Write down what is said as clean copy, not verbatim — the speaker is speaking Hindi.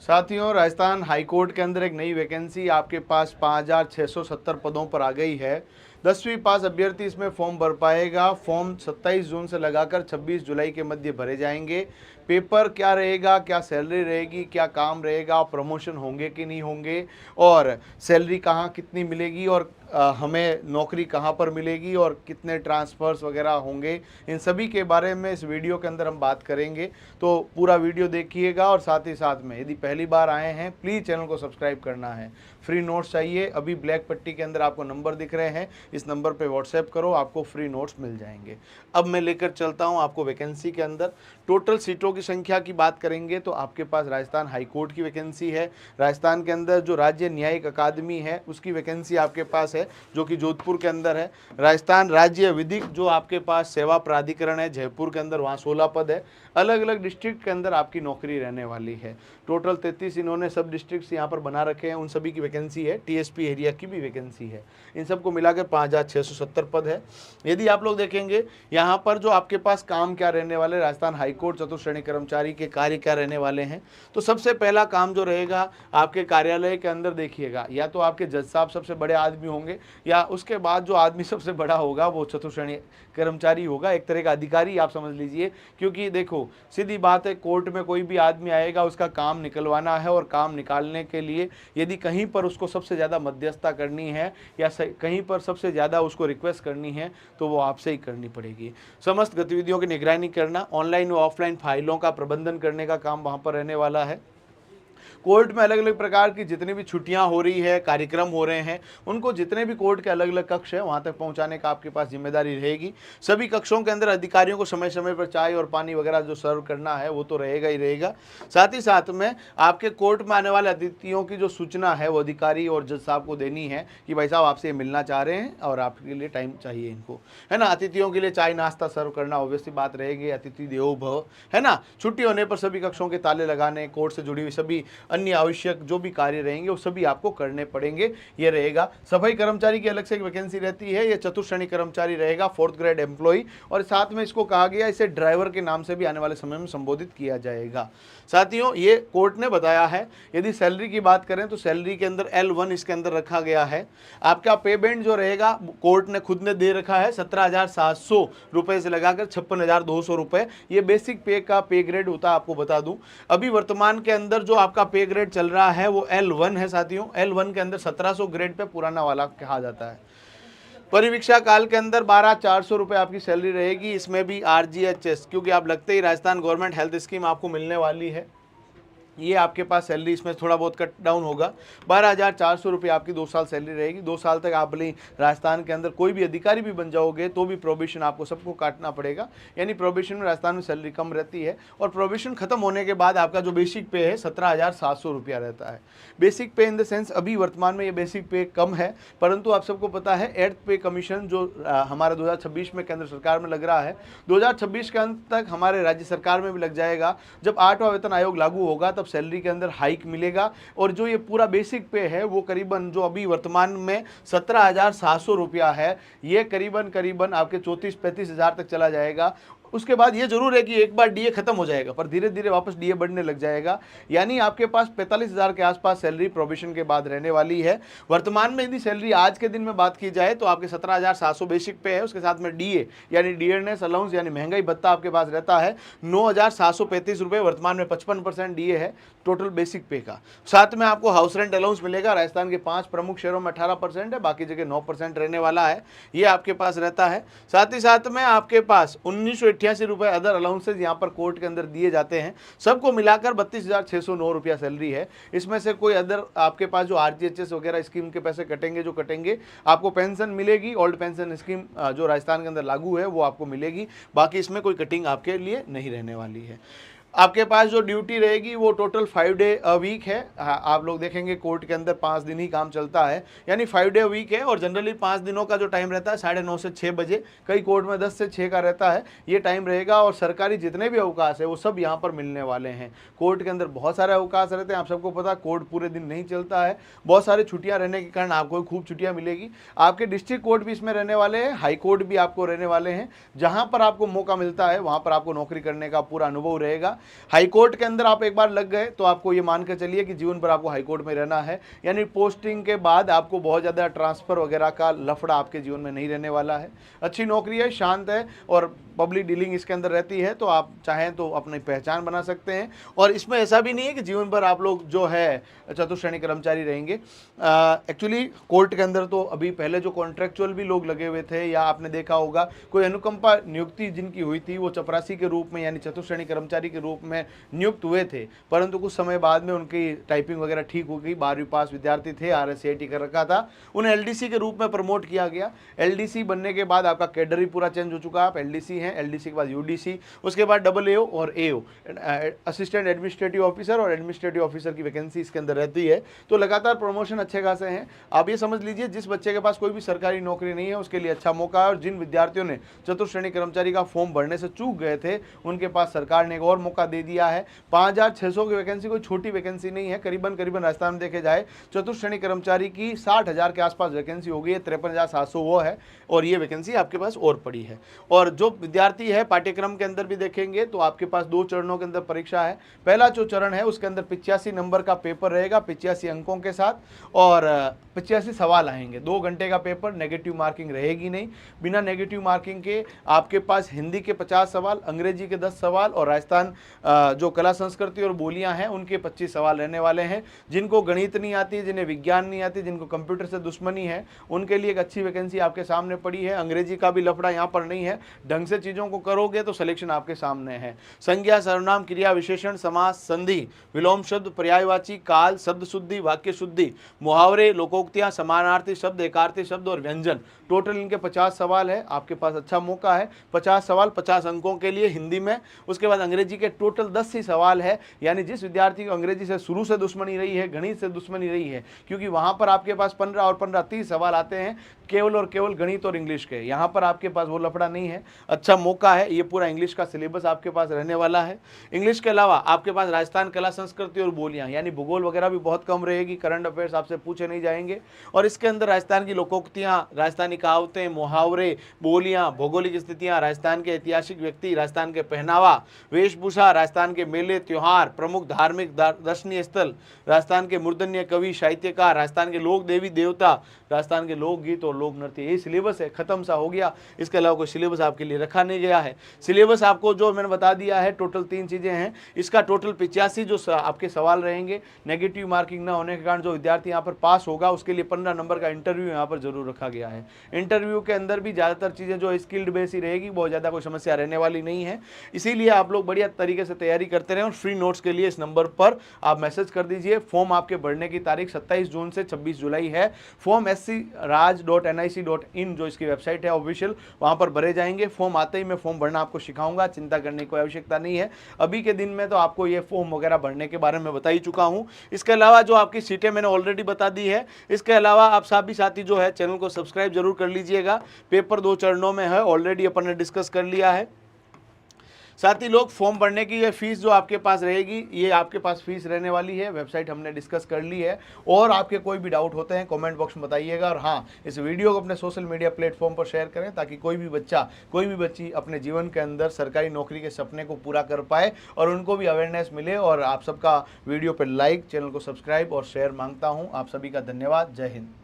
साथियों, राजस्थान हाई कोर्ट के अंदर एक नई वैकेंसी आपके पास 5,670 पदों पर आ गई है। 10वीं पास अभ्यर्थी इसमें फॉर्म भर पाएगा। फॉर्म 27 जून से लगाकर 26 जुलाई के मध्य भरे जाएंगे। पेपर क्या रहेगा, क्या सैलरी रहेगी, क्या काम रहेगा, प्रमोशन होंगे कि नहीं होंगे, और सैलरी कहाँ कितनी मिलेगी, और हमें नौकरी कहाँ पर मिलेगी, और कितने ट्रांसफ़र्स वगैरह होंगे, इन सभी के बारे में इस वीडियो के अंदर हम बात करेंगे। तो पूरा वीडियो देखिएगा, और साथ ही साथ में यदि पहली बार आए हैं प्लीज़ चैनल को सब्सक्राइब करना है। फ्री नोट्स चाहिए, अभी ब्लैक पट्टी के अंदर आपको नंबर दिख रहे हैं, इस नंबर पे व्हाट्सएप करो, आपको फ्री नोट्स मिल जाएंगे। अब मैं लेकर चलता हूँ आपको वैकेंसी के अंदर। टोटल सीटों की संख्या की बात करेंगे तो आपके पास राजस्थान हाई कोर्ट की वैकेंसी है। राजस्थान के अंदर जो राज्य न्यायिक अकादमी है उसकी वैकेंसी आपके पास है, जो कि जोधपुर के अंदर है। राजस्थान राज्य विधिक जो आपके पास सेवा प्राधिकरण है जयपुर के अंदर, वहाँ 16 पद है। अलग अलग डिस्ट्रिक्ट के अंदर आपकी नौकरी रहने वाली है। टोटल 33 इन्होंने सब डिस्ट्रिक्ट्स यहाँ पर बना रखे हैं, उन सभी की वैकेंसी है। टीएसपी एरिया की भी वैकेंसी है। इन सबको मिलाकर 5,670 पद है। यदि आप लोग देखेंगे यहाँ पर जो आपके पास काम क्या रहने वाले, राजस्थान हाईकोर्ट चतुश्रेणी कर्मचारी के कार्य क्या रहने वाले हैं, तो सबसे पहला काम जो रहेगा आपके कार्यालय के अंदर देखिएगा, या तो आपके जज साहब सबसे बड़े आदमी होंगे, या उसके बाद जो आदमी सबसे बड़ा होगा वो चतुश्रेणी कर्मचारी होगा, एक तरह का अधिकारी आप समझ लीजिए। क्योंकि देखो सीधी बात है, कोर्ट में कोई भी आदमी आएगा, उसका काम निकलवाना है, और काम निकालने के लिए यदि कहीं पर उसको सबसे ज़्यादा मध्यस्थता करनी है, या कहीं पर सबसे ज़्यादा उसको रिक्वेस्ट करनी है, तो वो आपसे ही करनी पड़ेगी। समस्त गतिविधियों की निगरानी करना, ऑनलाइन व ऑफलाइन फाइलों का प्रबंधन करने का काम वहाँ पर रहने वाला है। कोर्ट में अलग अलग प्रकार की जितनी भी छुट्टियां हो रही है, कार्यक्रम हो रहे हैं, उनको जितने भी कोर्ट के अलग अलग कक्ष है वहां तक पहुंचाने का आपके पास जिम्मेदारी रहेगी। सभी कक्षों के अंदर अधिकारियों को समय समय पर चाय और पानी वगैरह जो सर्व करना है वो तो रहेगा ही रहेगा। साथ ही साथ में आपके कोर्ट में आने वाले अतिथियों की जो सूचना है वो अधिकारी और जज साहब को देनी है कि भाई साहब आपसे मिलना चाह रहे हैं और आपके लिए टाइम चाहिए इनको, है ना। अतिथियों के लिए चाय नाश्ता सर्व करना ऑब्वियसली बात रहेगी, अतिथि देवो भव, है ना। छुट्टी होने पर सभी कक्षों के ताले लगाने, कोर्ट से जुड़ी हुई सभी अन्य आवश्यक जो भी कार्य रहेंगे वो सभी आपको करने पड़ेंगे, ये रहेगा। सफाई कर्मचारी की अलग से एक वैकेंसी रहती है, ये चतुश्रेणी कर्मचारी रहेगा, 4th ग्रेड एम्प्लॉय, और साथ में इसको कहा गया इसे ड्राइवर के नाम से भी आने वाले समय में संबोधित किया जाएगा। साथियों, ये कोर्ट ने बताया है। यदि सैलरी की बात करें तो सैलरी के अंदर L1 इसके अंदर रखा गया है। आपका पे बैंड जो रहेगा कोर्ट ने खुद ने दे रखा है, 17,700 रुपए से लगाकर 56,200 रुपए, ये बेसिक पे का पे ग्रेड होता है। आपको बता दूं अभी वर्तमान के अंदर जो आपका पे ग्रेड चल रहा है वो L1 है। साथियों, L1 के अंदर 1700 ग्रेड पे पुराना वाला कहा जाता है। परिवीक्षा काल के अंदर 12,400 रुपए आपकी सैलरी रहेगी। इसमें भी RGHS, क्योंकि आप लगते ही राजस्थान गवर्नमेंट हेल्थ स्कीम आपको मिलने वाली है, ये आपके पास सैलरी इसमें थोड़ा बहुत कट डाउन होगा। 12,400 रुपये आपकी 2 साल सैलरी रहेगी। 2 साल तक आप भले राजस्थान के अंदर कोई भी अधिकारी भी बन जाओगे तो भी प्रोबेशन आपको सबको काटना पड़ेगा, यानी प्रोबेशन में राजस्थान में सैलरी कम रहती है। और प्रोबेशन खत्म होने के बाद आपका जो बेसिक पे है 17,700 रुपया रहता है। बेसिक पे इन द सेंस अभी वर्तमान में ये बेसिक पे कम है, परंतु आप सबको पता है 8th पे कमीशन जो हमारा 2026 में केंद्र सरकार में लग रहा है, 2026 के अंत तक हमारे राज्य सरकार में भी लग जाएगा। जब 8वां वेतन आयोग लागू होगा तब सैलरी के अंदर हाइक मिलेगा, और जो ये पूरा बेसिक पे है वो करीबन जो अभी वर्तमान में 17,700 रुपया है, ये करीबन आपके 34-35 हज़ार तक चला जाएगा। उसके बाद ये जरूर है कि एक बार डीए खत्म हो जाएगा, पर धीरे धीरे वापस डीए बढ़ने लग जाएगा, यानी आपके पास 45,000 के आसपास सैलरी प्रोबेशन के बाद रहने वाली है। वर्तमान में यदि सैलरी आज के दिन में बात की जाए तो आपके 17,700 बेसिक पे है, उसके साथ में डीए यानी डियरनेस अलाउंस यानी महंगाई भत्ता आपके पास रहता है 9,735 रुपये। वर्तमान में 55% डीए है टोटल बेसिक पे का। साथ में आपको हाउस रेंट अलाउंस मिलेगा। राजस्थान के 5 प्रमुख शहरों में 18% है, बाकी जगह 9% रहने वाला है, ये आपके पास रहता है। साथ ही साथ में आपके पास 1988 रुपये अदर अलाउंसेज यहाँ पर कोर्ट के अंदर दिए जाते हैं। सबको मिलाकर 32,609 रुपया सैलरी है। इसमें से कोई अदर आपके पास जो RGHS वगैरह स्कीम के पैसे कटेंगे, जो कटेंगे, आपको पेंशन मिलेगी। ओल्ड पेंशन स्कीम जो राजस्थान के अंदर लागू है वो आपको मिलेगी, बाकी इसमें कोई कटिंग आपके लिए नहीं रहने वाली है। आपके पास जो ड्यूटी रहेगी वो टोटल 5 डे अ वीक है। आप लोग देखेंगे कोर्ट के अंदर 5 दिन ही काम चलता है, यानी 5 डे अ वीक है, और जनरली 5 दिनों का जो टाइम रहता है 9:30 से 6 बजे, कई कोर्ट में 10 से 6 का रहता है, ये टाइम रहेगा। और सरकारी जितने भी अवकाश है वो सब यहाँ पर मिलने वाले हैं। कोर्ट के अंदर बहुत सारे अवकाश रहते हैं, आप सबको पता कोर्ट पूरे दिन नहीं चलता है, बहुत सारी छुट्टियाँ रहने के कारण आपको खूब छुट्टियाँ मिलेगी। आपके डिस्ट्रिक्ट कोर्ट भी इसमें रहने वाले हैं, हाई कोर्ट भी आपको रहने वाले हैं। जहाँ पर आपको मौका मिलता है वहाँ पर आपको नौकरी करने का पूरा अनुभव रहेगा। हाई कोर्ट के अंदर आप एक बार लग गए तो आपको ये मान कर चलिए कि जीवन भर आपको हाई कोर्ट में रहना है, यानी पोस्टिंग के बाद आपको बहुत ज़्यादा ट्रांसफ़र वगैरह का लफड़ा आपके जीवन में नहीं रहने वाला है। अच्छी नौकरी है, शांत है और पब्लिक डीलिंग इसके अंदर रहती है, तो आप चाहें तो अपनी पहचान बना सकते हैं। और इसमें ऐसा भी नहीं है कि जीवन भर आप लोग जो है चतुश्रेणी कर्मचारी रहेंगे। एक्चुअली कोर्ट के अंदर तो अभी पहले जो कॉन्ट्रेक्चुअल भी लोग लगे हुए थे, या आपने देखा होगा कोई अनुकंपा नियुक्ति जिनकी हुई थी वो चपरासी के रूप में यानी चतुश्रेणी कर्मचारी के रूप में नियुक्त हुए थे, परंतु कुछ समय बाद में उनकी टाइपिंग वगैरह ठीक हो गई, 12वीं पास विद्यार्थी थे, RSCIT कर रखा था, उन्हें LDC के रूप में प्रमोट किया गया। LDC बनने के बाद आपका कैडर ही पूरा चेंज हो चुका है, आप LDC हैं, LDC के बाद UDC, उसके बाद AAO और AO असिस्टेंट एडमिनिस्ट्रेटिव ऑफिसर और एडमिनिस्ट्रेटिव ऑफिसर की वैकेंसी इसके अंदर रहती है। तो लगातार प्रमोशन अच्छे खासे हैं। आप ये समझ लीजिए जिस बच्चे के पास कोई भी सरकारी नौकरी नहीं है उसके लिए अच्छा मौका है, और जिन विद्यार्थियों ने चतुश्रेणी कर्मचारी का फॉर्म भरने से चूक गए थे उनके पास सरकार ने एक और मौका दे दिया है। 5600 की वैकेंसी कोई छोटी वैकेंसी नहीं है, करीबन राजस्थान में देखे जाए चतुश्रेणी कर्मचारी की 60,000 के आसपास वैकेंसी हो गई है, 53,700 वो है, और ये वैकेंसी आपके पास और पड़ी है। और जो विद्यार्थी है पाठ्यक्रम के अंदर भी देखेंगे तो आपके पास 2 चरणों के अंदर परीक्षा है। पहला जो चरण है उसके अंदर 85 नंबर का पेपर रहेगा 85 अंकों के साथ, और 85 सवाल आएंगे, 2 घंटे का पेपर, नेगेटिव मार्किंग रहेगी नहीं। बिना नेगेटिव मार्किंग के आपके पास हिंदी के 50 सवाल, अंग्रेजी के 10 सवाल और राजस्थान जो कला संस्कृति और बोलियां हैं उनके 25 सवाल रहने वाले हैं। जिनको गणित नहीं आती, जिन्हें विज्ञान नहीं आती, जिनको कंप्यूटर से दुश्मनी है, उनके लिए एक अच्छी वैकेंसी आपके सामने पड़ी है। अंग्रेजी का भी लफड़ा यहाँ पर नहीं है, ढंग से चीज़ों को करोगे तो सिलेक्शन आपके सामने है। संज्ञा, सर्वनाम, क्रिया, विशेषण, समास, संधि, विलोम शब्द, पर्यायवाची, काल, शब्द शुद्धि, वाक्य शुद्धि, मुहावरे, लोकोक्तियां, समानार्थी शब्द, एकार्थी शब्द और व्यंजन, टोटल इनके 50 सवाल है। आपके पास अच्छा मौका है, 50 सवाल 50 अंकों के लिए हिंदी में। उसके बाद अंग्रेजी के टोटल 10 ही सवाल है, यानी जिस विद्यार्थी को अंग्रेजी से शुरू से दुश्मनी रही है, गणित से दुश्मनी रही है, क्योंकि वहां पर आपके पास 15 और 15 30 सवाल आते हैं केवल और केवल गणित और इंग्लिश के। यहाँ पर आपके पास वो लफड़ा नहीं है, अच्छा मौका है। ये पूरा इंग्लिश का सिलेबस आपके पास रहने वाला है। इंग्लिश के अलावा आपके पास राजस्थान कला संस्कृति और बोलियां यानी भूगोल वगैरह भी बहुत कम रहेगी, करंट अफेयर्स आपसे पूछे नहीं जाएंगे। और इसके अंदर राजस्थान की लोकोक्तियाँ, राजस्थानी कहावतें, मुहावरे, बोलियां, भौगोलिक स्थितियाँ, राजस्थान के ऐतिहासिक व्यक्ति, राजस्थान के पहनावा, वेशभूषा, राजस्थान के मेले त्योहार, प्रमुख धार्मिक दर्शनीय स्थल, राजस्थान के मूर्धन्य कवि साहित्यकार, राजस्थान के लोक देवी देवता, राजस्थान के लोकगीत और लोक नृत्य। यही सिलेबस है, खत्म सा हो गया। इसके अलावा कोई सिलेबस आपके लिए रखा नहीं गया है। सिलेबस आपको जो मैंने बता दिया है, टोटल 3 चीज़ें हैं। इसका टोटल 85 जो आपके सवाल रहेंगे, नेगेटिव मार्किंग ना होने के कारण जो विद्यार्थी यहाँ पर पास होगा उसके लिए 15 नंबर का इंटरव्यू यहाँ पर जरूर रखा गया है। इंटरव्यू के अंदर भी ज़्यादातर चीज़ें जो स्किल्ड बेस ही रहेगी, बहुत ज़्यादा कोई समस्या रहने वाली नहीं है। इसीलिए आप लोग बढ़िया तरीके से तैयारी करते रहें, और फ्री नोट्स के लिए इस नंबर पर आप मैसेज कर दीजिए। फॉर्म आपके भरने की तारीख 27 जून से 26 जुलाई है। फॉर्म scraj.nic.in जो इसकी वेबसाइट है ऑफिशियल, वहाँ पर भरे जाएंगे। फॉर्म आते ही मैं फॉर्म भरना आपको सिखाऊंगा, चिंता करने की कोई आवश्यकता नहीं है। अभी के दिन में तो आपको ये फॉर्म वगैरह भरने के बारे में बता ही चुका हूँ। इसके अलावा जो आपकी सीटें मैंने ऑलरेडी बता दी है। इसके अलावा आप सभी साथी जो है चैनल को सब्सक्राइब जरूर कर लीजिएगा। पेपर 2 चरणों में है, ऑलरेडी अपन ने डिस्कस कर लिया है। साथ ही लोग फॉर्म भरने की ये फीस जो आपके पास रहेगी, ये आपके पास फीस रहने वाली है, वेबसाइट हमने डिस्कस कर ली है। और आपके कोई भी डाउट होते हैं कमेंट बॉक्स में बताइएगा। और हाँ, इस वीडियो को अपने सोशल मीडिया प्लेटफॉर्म पर शेयर करें ताकि कोई भी बच्चा, कोई भी बच्ची अपने जीवन के अंदर सरकारी नौकरी के सपने को पूरा कर पाए और उनको भी अवेयरनेस मिले। और आप सबका वीडियो पर लाइक, चैनल को सब्सक्राइब और शेयर मांगता हूँ। आप सभी का धन्यवाद। जय हिंद।